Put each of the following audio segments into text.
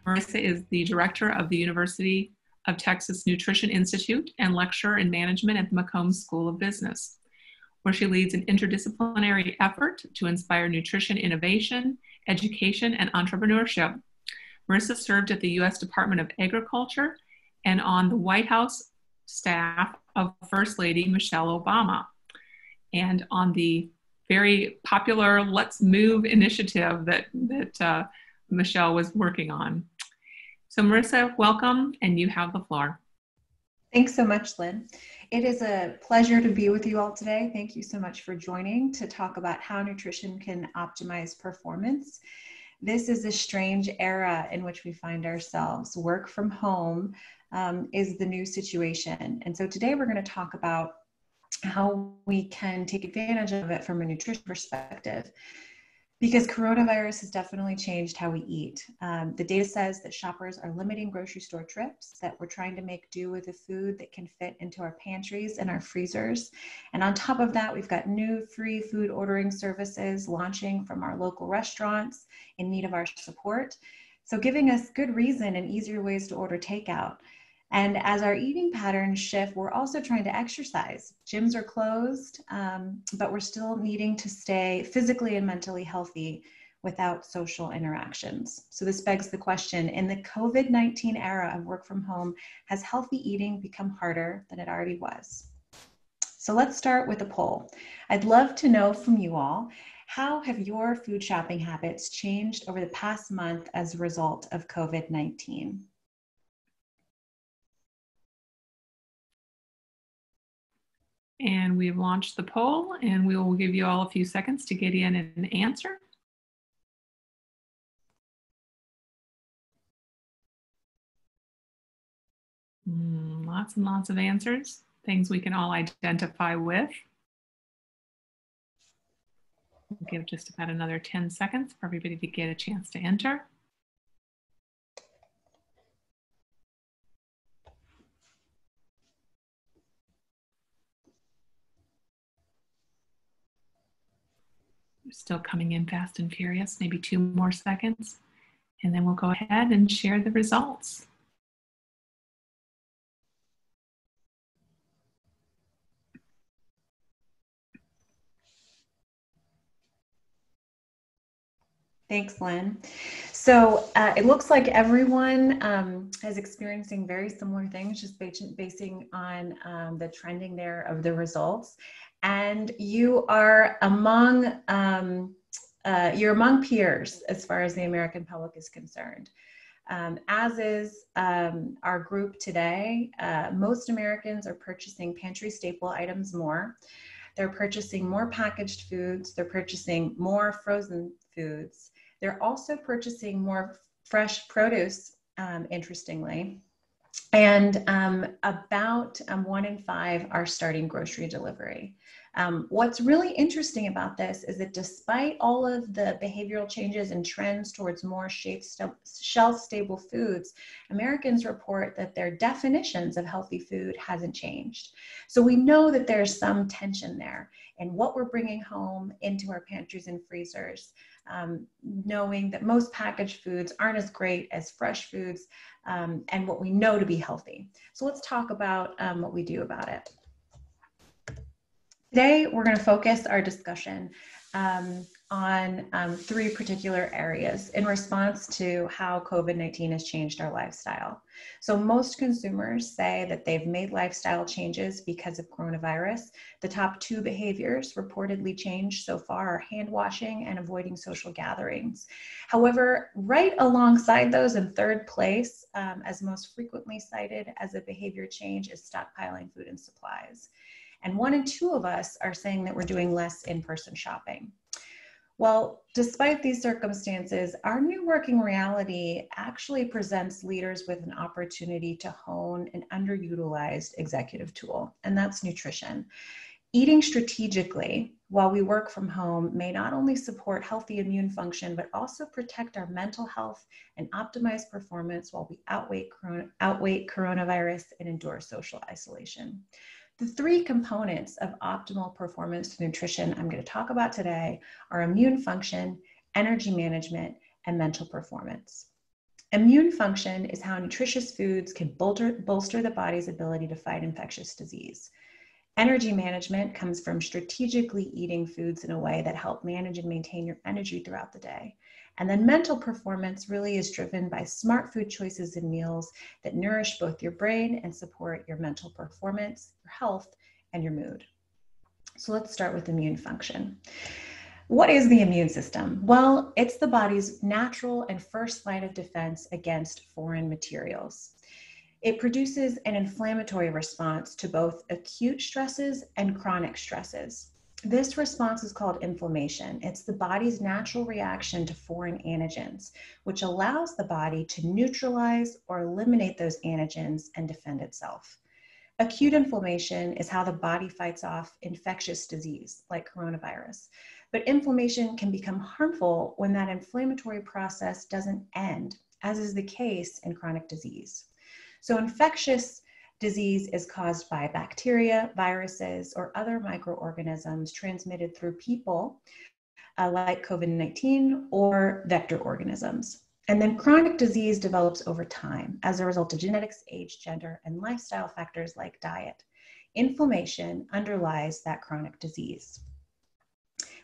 Marissa is the director of the University of Texas Nutrition Institute and lecturer in management at the McCombs School of Business, where she leads an interdisciplinary effort to inspire nutrition innovation, education, and entrepreneurship. Marissa served at the U.S. Department of Agriculture and on the White House staff of First Lady Michelle Obama, and on the very popular Let's Move initiative that Michelle was working on. So Marissa, welcome, and you have the floor. Thanks so much, Lynn. It is a pleasure to be with you all today. Thank you so much for joining to talk about how nutrition can optimize performance. This is a strange era in which we find ourselves. Work from home is the new situation. And so today we're going to talk about how we can take advantage of it from a nutrition perspective, because coronavirus has definitely changed how we eat. The data says that shoppers are limiting grocery store trips, that we're trying to make do with the food that can fit into our pantries and our freezers. And on top of that, we've got new free food ordering services launching from our local restaurants in need of our support. So giving us good reason and easier ways to order takeout. And as our eating patterns shift, we're also trying to exercise. Gyms are closed, but we're still needing to stay physically and mentally healthy without social interactions. So this begs the question, in the COVID-19 era of work from home, has healthy eating become harder than it already was? So let's start with a poll. I'd love to know from you all, how have your food shopping habits changed over the past month as a result of COVID-19? And we've launched the poll, and we will give you all a few seconds to get in and answer. Lots and lots of answers, things we can all identify with. We'll give just about another 10 seconds for everybody to get a chance to enter. Still coming in fast and furious, maybe 2 more seconds, and then we'll go ahead and share the results. Thanks, Lynn. So it looks like everyone is experiencing very similar things, just basing on the trending there of the results. And you are among peers as far as the American public is concerned. As is our group today, most Americans are purchasing pantry staple items more. They're purchasing more packaged foods. They're purchasing more frozen foods. They're also purchasing more fresh produce, interestingly. And about 1 in 5 are starting grocery delivery. What's really interesting about this is that despite all of the behavioral changes and trends towards more shelf-stable foods, Americans report that their definitions of healthy food hasn't changed. So we know that there's some tension there in what we're bringing home into our pantries and freezers, knowing that most packaged foods aren't as great as fresh foods, and what we know to be healthy. So let's talk about what we do about it. Today, we're going to focus our discussion on 3 particular areas in response to how COVID-19 has changed our lifestyle. So most consumers say that they've made lifestyle changes because of coronavirus. The top 2 behaviors reportedly changed so far are hand washing and avoiding social gatherings. However, right alongside those, in 3rd place, as most frequently cited as a behavior change, is stockpiling food and supplies. And 1 in 2 of us are saying that we're doing less in-person shopping. Well, despite these circumstances, our new working reality actually presents leaders with an opportunity to hone an underutilized executive tool, and that's nutrition. Eating strategically while we work from home may not only support healthy immune function, but also protect our mental health and optimize performance while we outweigh coronavirus and endure social isolation. The 3 components of optimal performance nutrition I'm going to talk about today are immune function, energy management, and mental performance. Immune function is how nutritious foods can bolster the body's ability to fight infectious disease. Energy management comes from strategically eating foods in a way that help manage and maintain your energy throughout the day. And then mental performance really is driven by smart food choices and meals that nourish both your brain and support your mental performance, your health, and your mood. So let's start with immune function. What is the immune system? Well, it's the body's natural and first line of defense against foreign materials. It produces an inflammatory response to both acute stresses and chronic stresses. This response is called inflammation. It's the body's natural reaction to foreign antigens, which allows the body to neutralize or eliminate those antigens and defend itself. Acute inflammation is how the body fights off infectious disease, like coronavirus. But inflammation can become harmful when that inflammatory process doesn't end, as is the case in chronic disease. So infectious disease is caused by bacteria, viruses, or other microorganisms transmitted through people, like COVID-19, or vector organisms. And then chronic disease develops over time as a result of genetics, age, gender, and lifestyle factors like diet. Inflammation underlies that chronic disease.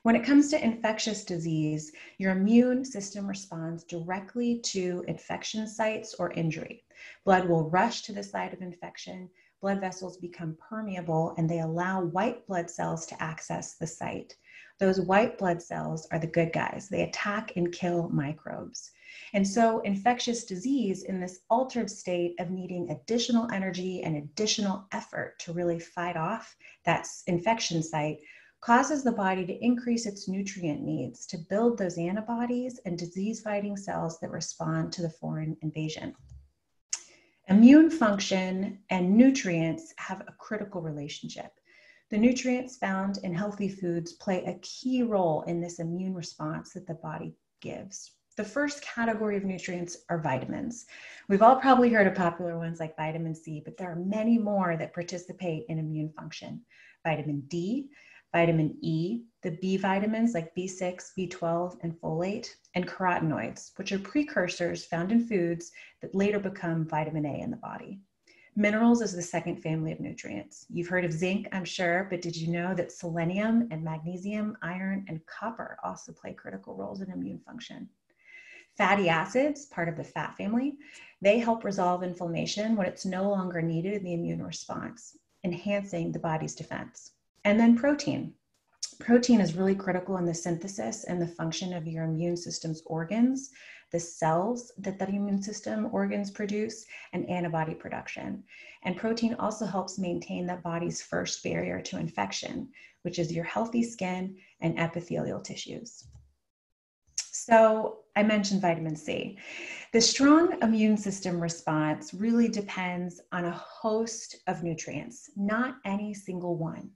When it comes to infectious disease, your immune system responds directly to infection sites or injury. Blood will rush to the site of infection, blood vessels become permeable, and they allow white blood cells to access the site. Those white blood cells are the good guys. They attack and kill microbes. And so infectious disease, in this altered state of needing additional energy and additional effort to really fight off that infection site, causes the body to increase its nutrient needs to build those antibodies and disease-fighting cells that respond to the foreign invasion. Immune function and nutrients have a critical relationship. The nutrients found in healthy foods play a key role in this immune response that the body gives. The first category of nutrients are vitamins. We've all probably heard of popular ones like vitamin C, but there are many more that participate in immune function. Vitamin D, vitamin E, the B vitamins like B6, B12, and folate, and carotenoids, which are precursors found in foods that later become vitamin A in the body. Minerals is the second family of nutrients. You've heard of zinc, I'm sure, but did you know that selenium and magnesium, iron, and copper also play critical roles in immune function? Fatty acids, part of the fat family, they help resolve inflammation when it's no longer needed in the immune response, enhancing the body's defense. And then protein. Protein is really critical in the synthesis and the function of your immune system's organs, the cells that the immune system organs produce, and antibody production. And protein also helps maintain the body's first barrier to infection, which is your healthy skin and epithelial tissues. So I mentioned vitamin C. The strong immune system response really depends on a host of nutrients, not any single one.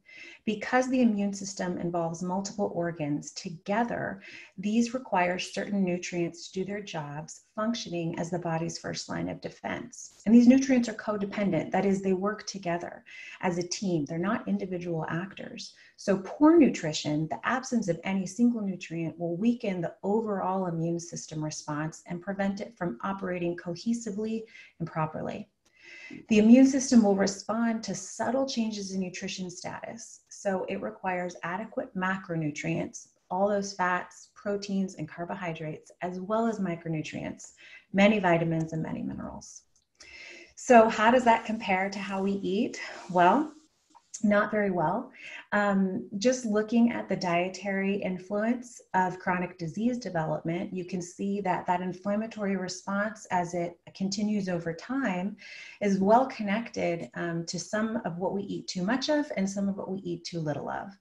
Because the immune system involves multiple organs together, these require certain nutrients to do their jobs, functioning as the body's first line of defense. And these nutrients are codependent. That is, they work together as a team. They're not individual actors. So poor nutrition, the absence of any single nutrient, will weaken the overall immune system response and prevent it from operating cohesively and properly. The immune system will respond to subtle changes in nutrition status. So it requires adequate macronutrients, all those fats, proteins, and carbohydrates, as well as micronutrients, many vitamins and many minerals. So how does that compare to how we eat? Well, not very well. Just looking at the dietary influence of chronic disease development, you can see that that inflammatory response as it continues over time is well connected to some of what we eat too much of and some of what we eat too little of.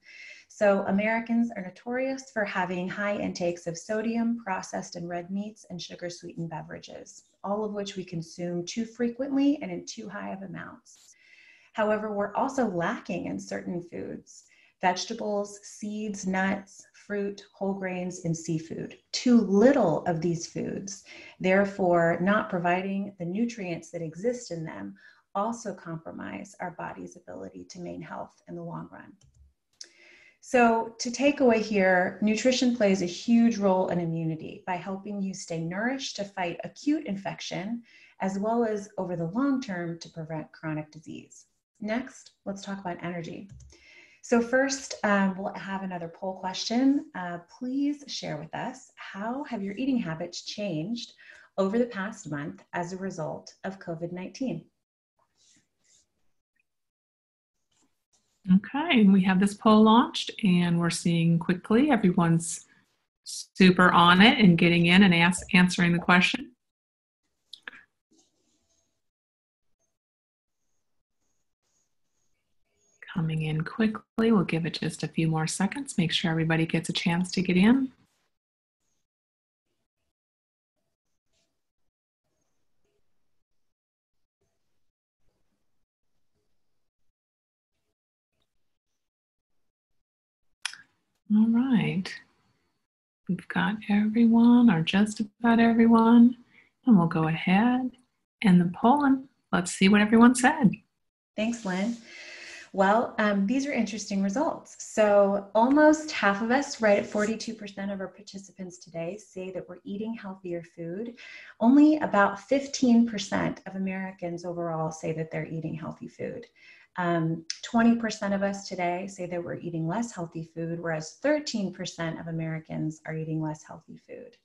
So Americans are notorious for having high intakes of sodium, processed and red meats, and sugar-sweetened beverages, all of which we consume too frequently and in too high of amounts. However, we're also lacking in certain foods: vegetables, seeds, nuts, fruit, whole grains, and seafood. Too little of these foods, therefore not providing the nutrients that exist in them, also compromise our body's ability to maintain health in the long run. So to take away here, nutrition plays a huge role in immunity by helping you stay nourished to fight acute infection, as well as over the long term to prevent chronic disease. Next, let's talk about energy. So first, we'll have another poll question. Please share with us, how have your eating habits changed over the past month as a result of COVID-19? Okay, we have this poll launched and we're seeing quickly everyone's super on it and getting in and answering the question. Coming in quickly, we'll give it just a few more seconds, make sure everybody gets a chance to get in. All right, we've got everyone, or just about everyone, and we'll go ahead and the poll, and let's see what everyone said. Thanks, Lynn. Well, these are interesting results. So almost half of us, right at 42% of our participants today, say that we're eating healthier food. Only about 15% of Americans overall say that they're eating healthy food. 20% of us today say that we're eating less healthy food, whereas 13% of Americans are eating less healthy food.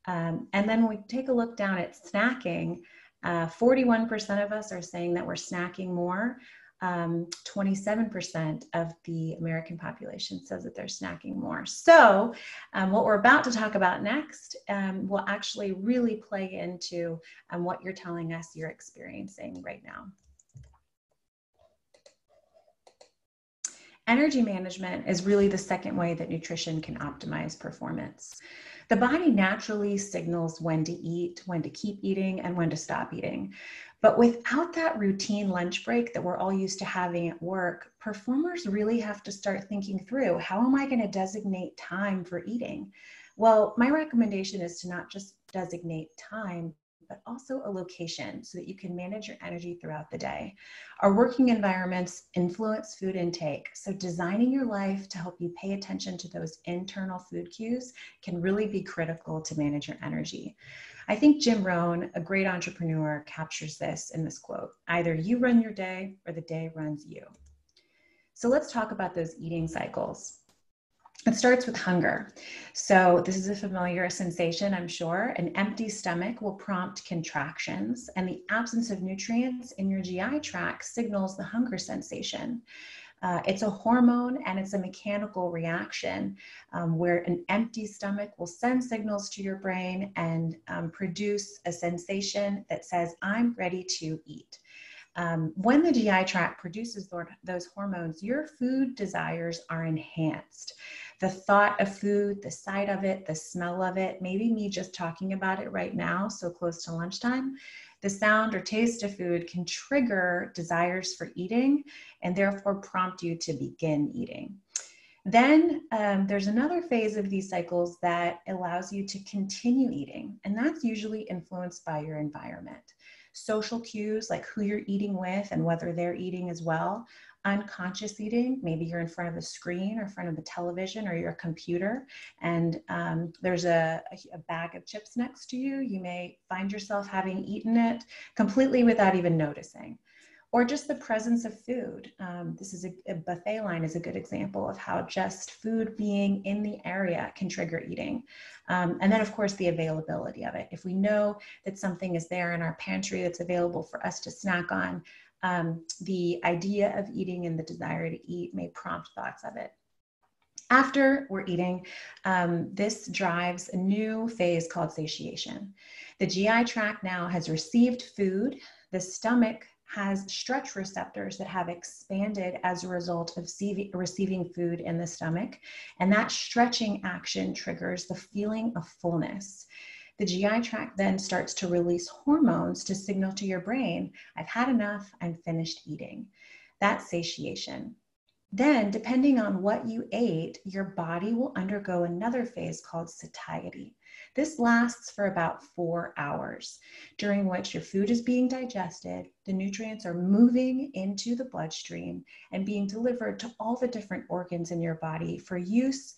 And then when we take a look down at snacking, 41% of us are saying that we're snacking more. 27% of the American population says that they're snacking more. So what we're about to talk about next will actually really play into what you're telling us you're experiencing right now. Energy management is really the second way that nutrition can optimize performance. The body naturally signals when to eat, when to keep eating, and when to stop eating. But without that routine lunch break that we're all used to having at work, performers really have to start thinking through, how am I going to designate time for eating? Well, my recommendation is to not just designate time, but also a location so that you can manage your energy throughout the day. Our working environments influence food intake, so designing your life to help you pay attention to those internal food cues can really be critical to manage your energy. I think Jim Rohn, a great entrepreneur, captures this in this quote: either you run your day or the day runs you. So let's talk about those eating cycles. It starts with hunger. So this is a familiar sensation, I'm sure. An empty stomach will prompt contractions, and the absence of nutrients in your GI tract signals the hunger sensation. It's a hormone and it's a mechanical reaction where an empty stomach will send signals to your brain and produce a sensation that says, I'm ready to eat. When the GI tract produces those hormones, your food desires are enhanced. The thought of food, the sight of it, the smell of it, maybe me just talking about it right now, so close to lunchtime, the sound or taste of food can trigger desires for eating and therefore prompt you to begin eating. Then there's another phase of these cycles that allows you to continue eating, and that's usually influenced by your environment. Social cues like who you're eating with and whether they're eating as well. Unconscious eating, maybe you're in front of a screen or in front of the television or your computer, and there's a bag of chips next to you. You may find yourself having eaten it completely without even noticing. Or just the presence of food. This is a buffet line is a good example of how just food being in the area can trigger eating. And then of course the availability of it. If we know that something is there in our pantry that's available for us to snack on, the idea of eating and the desire to eat may prompt thoughts of it. After we're eating, this drives a new phase called satiation. The GI tract now has received food. The stomach has stretch receptors that have expanded as a result of receiving food in the stomach. And that stretching action triggers the feeling of fullness. The GI tract then starts to release hormones to signal to your brain, I've had enough, I'm finished eating. That's satiation. Then, depending on what you ate, your body will undergo another phase called satiety. This lasts for about 4 hours, during which your food is being digested, the nutrients are moving into the bloodstream and being delivered to all the different organs in your body for use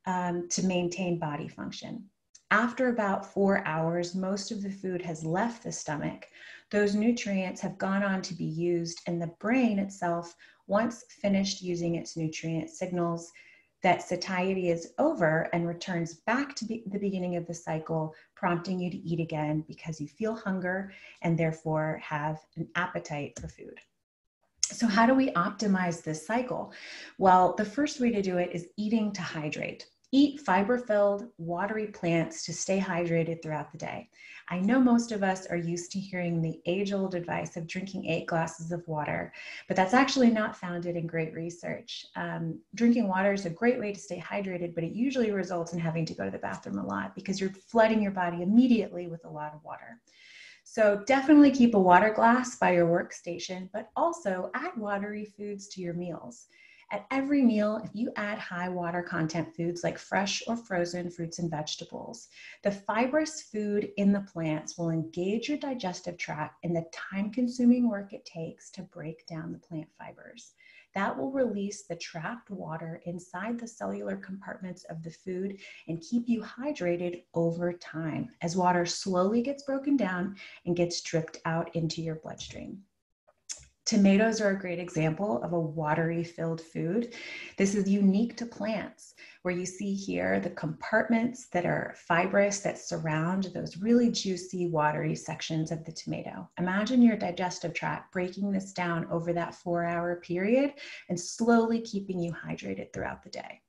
to maintain body function. After about 4 hours, most of the food has left the stomach. Those nutrients have gone on to be used, and the brain itself, once finished using its nutrient, signals that satiety is over and returns back to the beginning of the cycle, prompting you to eat again because you feel hunger and therefore have an appetite for food. So how do we optimize this cycle? Well, the first way to do it is eating to hydrate. Eat fiber-filled, watery plants to stay hydrated throughout the day. I know most of us are used to hearing the age-old advice of drinking 8 glasses of water, but that's actually not founded in great research. Drinking water is a great way to stay hydrated, but it usually results in having to go to the bathroom a lot because you're flooding your body immediately with a lot of water. So definitely keep a water glass by your workstation, but also add watery foods to your meals. At every meal, if you add high water content foods like fresh or frozen fruits and vegetables, the fibrous food in the plants will engage your digestive tract in the time-consuming work it takes to break down the plant fibers. That will release the trapped water inside the cellular compartments of the food and keep you hydrated over time as water slowly gets broken down and gets dripped out into your bloodstream. Tomatoes are a great example of a watery filled food. This is unique to plants, where you see here the compartments that are fibrous that surround those really juicy, watery sections of the tomato. Imagine your digestive tract breaking this down over that 4-hour period and slowly keeping you hydrated throughout the day.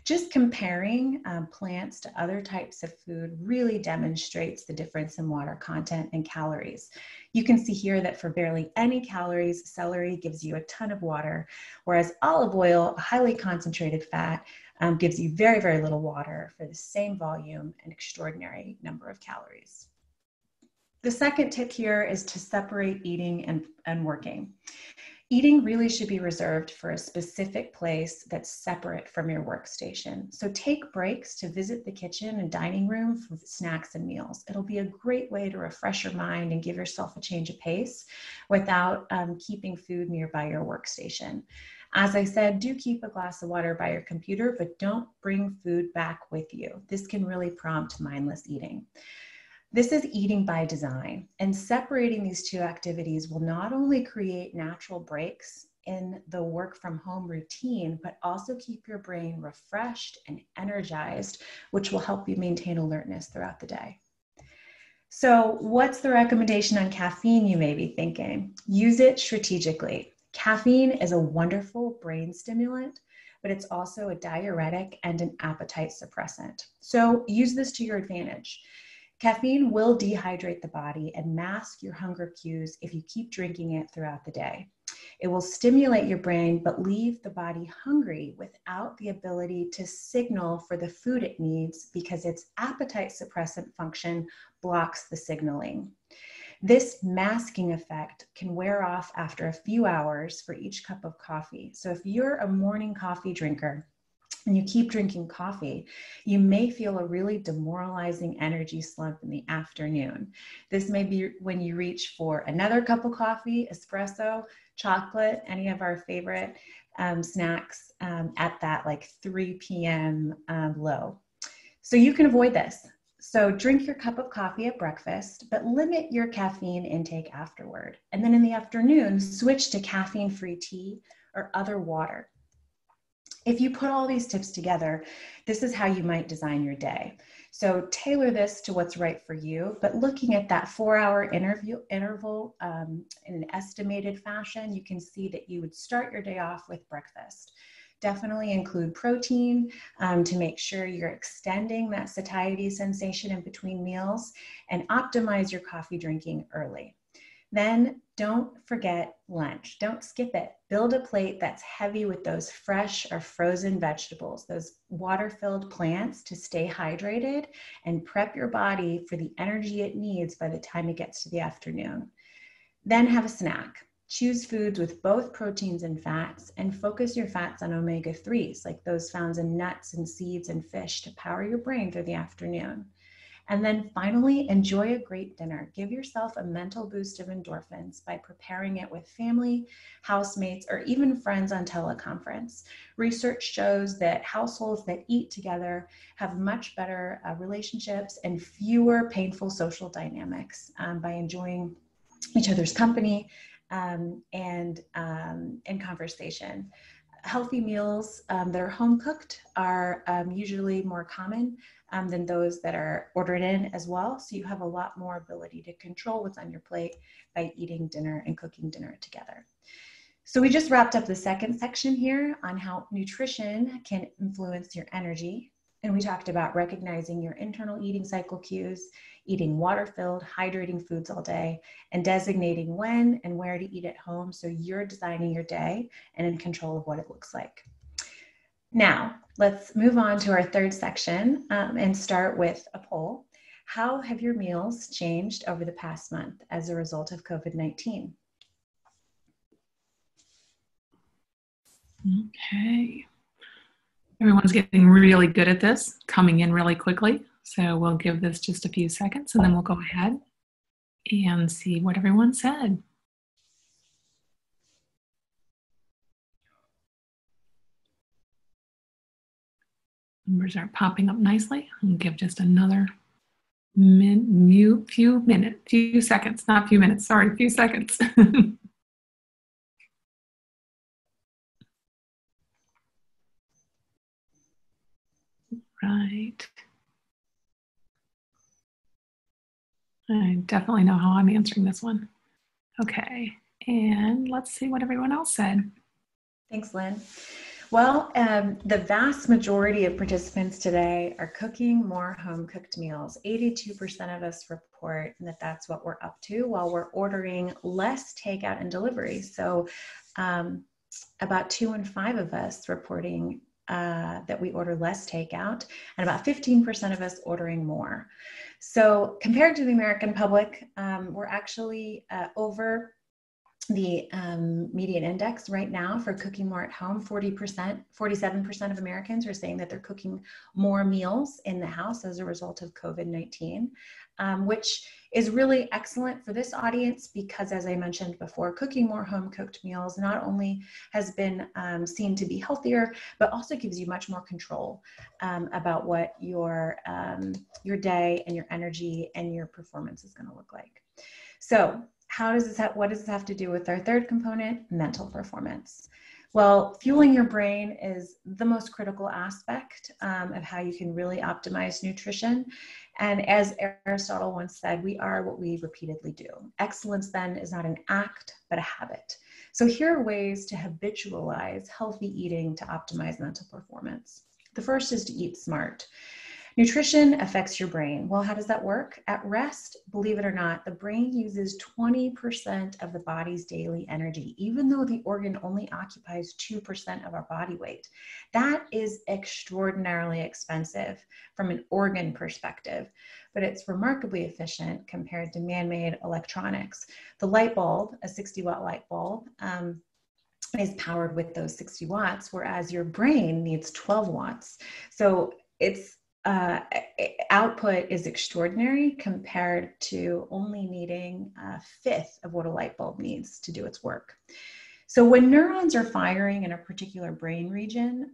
Just comparing plants to other types of food really demonstrates the difference in water content and calories. You can see here that for barely any calories, celery gives you a ton of water, whereas olive oil, a highly concentrated fat, gives you very, very little water for the same volume and extraordinary number of calories. The second tip here is to separate eating and working. Eating really should be reserved for a specific place that's separate from your workstation. So take breaks to visit the kitchen and dining room for snacks and meals. It'll be a great way to refresh your mind and give yourself a change of pace without keeping food nearby your workstation. As I said, do keep a glass of water by your computer, but don't bring food back with you. This can really prompt mindless eating. This is eating by design, and separating these two activities will not only create natural breaks in the work from home routine, but also keep your brain refreshed and energized, which will help you maintain alertness throughout the day. So what's the recommendation on caffeine, you may be thinking? Use it strategically. Caffeine is a wonderful brain stimulant, but it's also a diuretic and an appetite suppressant. So use this to your advantage. Caffeine will dehydrate the body and mask your hunger cues if you keep drinking it throughout the day. It will stimulate your brain, but leave the body hungry without the ability to signal for the food it needs because its appetite suppressant function blocks the signaling. This masking effect can wear off after a few hours for each cup of coffee. So if you're a morning coffee drinker, and you keep drinking coffee, you may feel a really demoralizing energy slump in the afternoon. This may be when you reach for another cup of coffee, espresso, chocolate, any of our favorite snacks at that like 3 p.m. Low. So you can avoid this. So drink your cup of coffee at breakfast, but limit your caffeine intake afterward. And then in the afternoon, switch to caffeine-free tea or other water. If you put all these tips together, this is how you might design your day. So tailor this to what's right for you, but looking at that 4-hour interval in an estimated fashion, you can see that you would start your day off with breakfast. Definitely include protein to make sure you're extending that satiety sensation in between meals, and optimize your coffee drinking early. Then don't forget lunch. Don't skip it. Build a plate that's heavy with those fresh or frozen vegetables, those water-filled plants to stay hydrated and prep your body for the energy it needs by the time it gets to the afternoon. Then have a snack. Choose foods with both proteins and fats, and focus your fats on omega-3s, like those found in nuts and seeds and fish, to power your brain through the afternoon. And then finally, enjoy a great dinner. Give yourself a mental boost of endorphins by preparing it with family, housemates, or even friends on teleconference. Research shows that households that eat together have much better relationships and fewer painful social dynamics by enjoying each other's company and conversation. Healthy meals that are home cooked are usually more common than those that are ordered in as well. So you have a lot more ability to control what's on your plate by eating dinner and cooking dinner together. So we just wrapped up the second section here on how nutrition can influence your energy. And we talked about recognizing your internal eating cycle cues, eating water-filled, hydrating foods all day, and designating when and where to eat at home so you're designing your day and in control of what it looks like. Now, let's move on to our third section and start with a poll. How have your meals changed over the past month as a result of COVID-19? Okay. Everyone's getting really good at this, coming in really quickly. So we'll give this just a few seconds and then we'll go ahead and see what everyone said. Numbers are popping up nicely. I'll give just another few seconds, not few minutes, sorry, few seconds. Right. I definitely know how I'm answering this one. Okay, and let's see what everyone else said. Thanks, Lynn. Well, the vast majority of participants today are cooking more home-cooked meals. 82% of us report that that's what we're up to, while we're ordering less takeout and delivery. So about 2 in 5 of us reporting that we order less takeout, and about 15% of us ordering more. So compared to the American public, we're actually over the median index right now for cooking more at home. 47% of Americans are saying that they're cooking more meals in the house as a result of COVID-19, which is really excellent for this audience because, as I mentioned before, cooking more home-cooked meals not only has been seen to be healthier, but also gives you much more control about what your day and your energy and your performance is going to look like. So what does this have to do with our third component, mental performance? Well, fueling your brain is the most critical aspect of how you can really optimize nutrition. And as Aristotle once said, we are what we repeatedly do. Excellence then is not an act, but a habit. So here are ways to habitualize healthy eating to optimize mental performance. The first is to eat smart. Nutrition affects your brain. Well, how does that work? At rest, believe it or not, the brain uses 20% of the body's daily energy, even though the organ only occupies 2% of our body weight. That is extraordinarily expensive from an organ perspective, but it's remarkably efficient compared to man-made electronics. The light bulb, a 60-watt light bulb, is powered with those 60 watts, whereas your brain needs 12 watts. So its output is extraordinary compared to only needing a fifth of what a light bulb needs to do its work. So when neurons are firing in a particular brain region,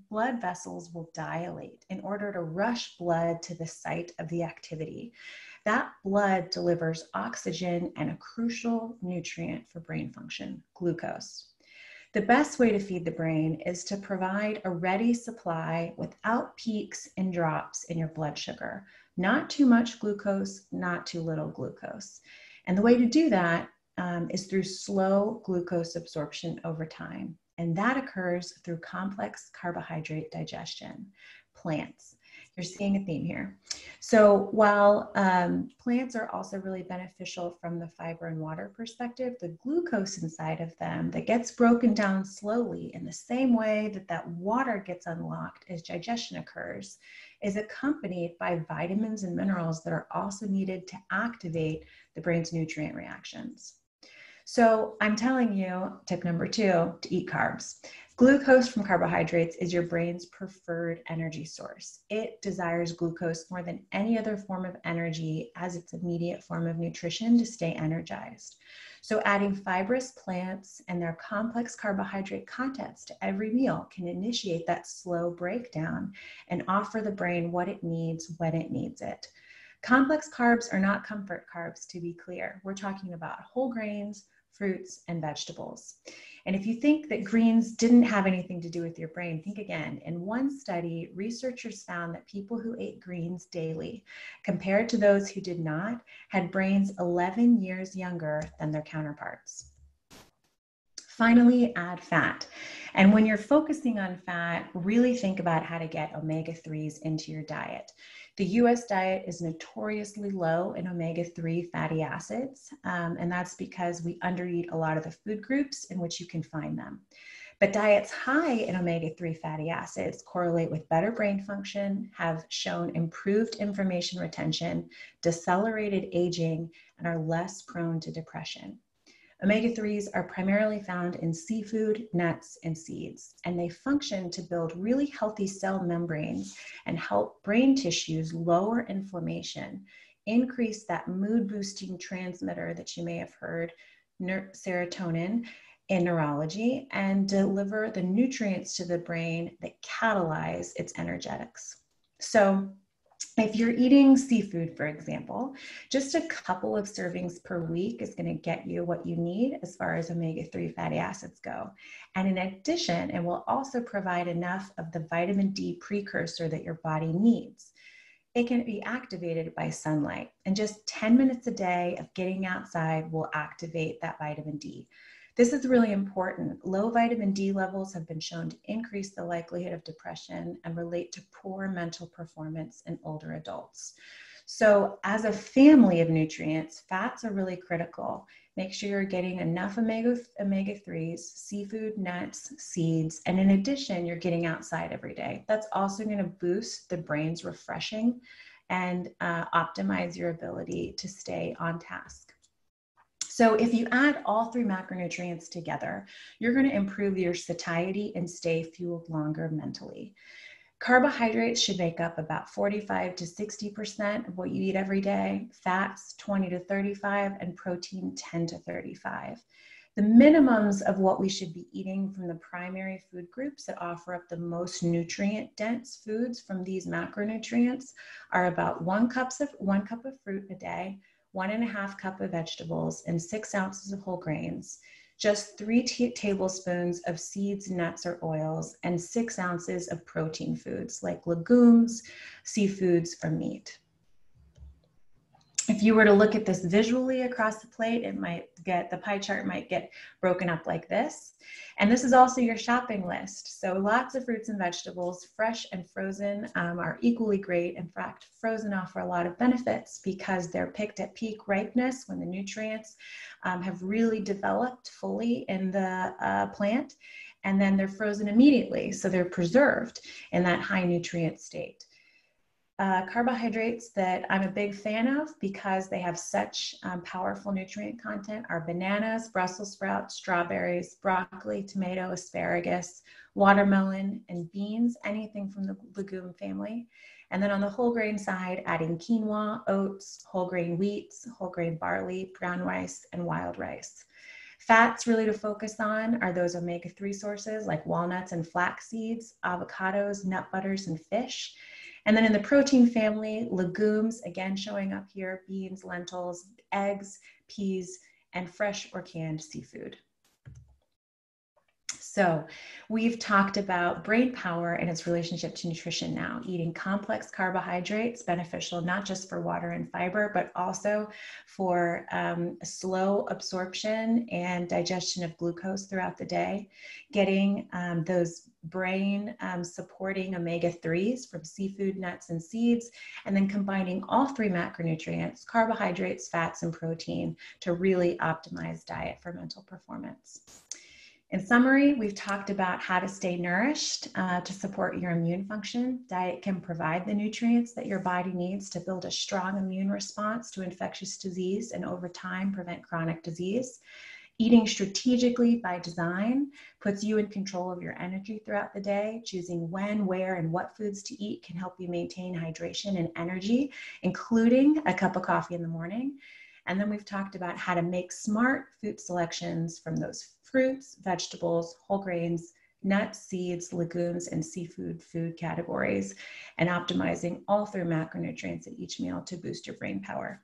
blood vessels will dilate in order to rush blood to the site of the activity. That blood delivers oxygen and a crucial nutrient for brain function, glucose. The best way to feed the brain is to provide a ready supply without peaks and drops in your blood sugar. Not too much glucose, not too little glucose. And the way to do that is through slow glucose absorption over time. And that occurs through complex carbohydrate digestion, plants. You're seeing a theme here. So while plants are also really beneficial from the fiber and water perspective, the glucose inside of them that gets broken down slowly in the same way that that water gets unlocked as digestion occurs is accompanied by vitamins and minerals that are also needed to activate the brain's nutrient reactions. So I'm telling you, tip number 2, to eat carbs. Glucose from carbohydrates is your brain's preferred energy source. It desires glucose more than any other form of energy as its immediate form of nutrition to stay energized. So adding fibrous plants and their complex carbohydrate contents to every meal can initiate that slow breakdown and offer the brain what it needs when it needs it. Complex carbs are not comfort carbs, to be clear. We're talking about whole grains, fruits, and vegetables. And if you think that greens didn't have anything to do with your brain, think again. In one study, researchers found that people who ate greens daily, compared to those who did not, had brains 11 years younger than their counterparts. Finally, add fat. And when you're focusing on fat, really think about how to get omega-3s into your diet. The US diet is notoriously low in omega-3 fatty acids, and that's because we undereat a lot of the food groups in which you can find them. But diets high in omega-3 fatty acids correlate with better brain function, have shown improved information retention, decelerated aging, and are less prone to depression. Omega-3s are primarily found in seafood, nuts, and seeds, and they function to build really healthy cell membranes and help brain tissues lower inflammation, increase that mood-boosting transmitter that you may have heard, serotonin, in neurology, and deliver the nutrients to the brain that catalyze its energetics. So if you're eating seafood, for example, just a couple of servings per week is going to get you what you need as far as omega-3 fatty acids go. And in addition, it will also provide enough of the vitamin D precursor that your body needs. It can be activated by sunlight, and just 10 minutes a day of getting outside will activate that vitamin D. This is really important. Low vitamin D levels have been shown to increase the likelihood of depression and relate to poor mental performance in older adults. So as a family of nutrients, fats are really critical. Make sure you're getting enough omega-3s, seafood, nuts, seeds, and in addition, you're getting outside every day. That's also going to boost the brain's refreshing and optimize your ability to stay on task. So if you add all 3 macronutrients together, you're going to improve your satiety and stay fueled longer mentally. Carbohydrates should make up about 45 to 60% of what you eat every day, fats 20 to 35, and protein 10 to 35. The minimums of what we should be eating from the primary food groups that offer up the most nutrient-dense foods from these macronutrients are about 1 cup of fruit a day, 1.5 cups of vegetables, and 6 ounces of whole grains, just 3 tablespoons of seeds, nuts, or oils, and 6 ounces of protein foods like legumes, seafoods, or meat. If you were to look at this visually across the plate, the pie chart might get broken up like this. And this is also your shopping list. So lots of fruits and vegetables, fresh and frozen, are equally great. In fact, frozen offer a lot of benefits because they're picked at peak ripeness when the nutrients have really developed fully in the plant. And then they're frozen immediately. So they're preserved in that high nutrient state. Carbohydrates that I'm a big fan of because they have such powerful nutrient content are bananas, Brussels sprouts, strawberries, broccoli, tomato, asparagus, watermelon, and beans, anything from the legume family. And then on the whole grain side, adding quinoa, oats, whole grain wheats, whole grain barley, brown rice, and wild rice. Fats really to focus on are those omega-3 sources like walnuts and flax seeds, avocados, nut butters, and fish. And then in the protein family, legumes, again showing up here, beans, lentils, eggs, peas, and fresh or canned seafood. So we've talked about brain power and its relationship to nutrition now. Eating complex carbohydrates, beneficial not just for water and fiber, but also for slow absorption and digestion of glucose throughout the day. Getting those brain supporting omega-3s from seafood, nuts, and seeds, and then combining all 3 macronutrients, carbohydrates, fats, and protein to really optimize diet for mental performance. In summary, we've talked about how to stay nourished to support your immune function. Diet can provide the nutrients that your body needs to build a strong immune response to infectious disease and over time prevent chronic disease. Eating strategically by design puts you in control of your energy throughout the day. Choosing when, where, and what foods to eat can help you maintain hydration and energy, including a cup of coffee in the morning. And then we've talked about how to make smart food selections from those fruits, vegetables, whole grains, nuts, seeds, legumes, and seafood food categories, and optimizing all three macronutrients at each meal to boost your brain power.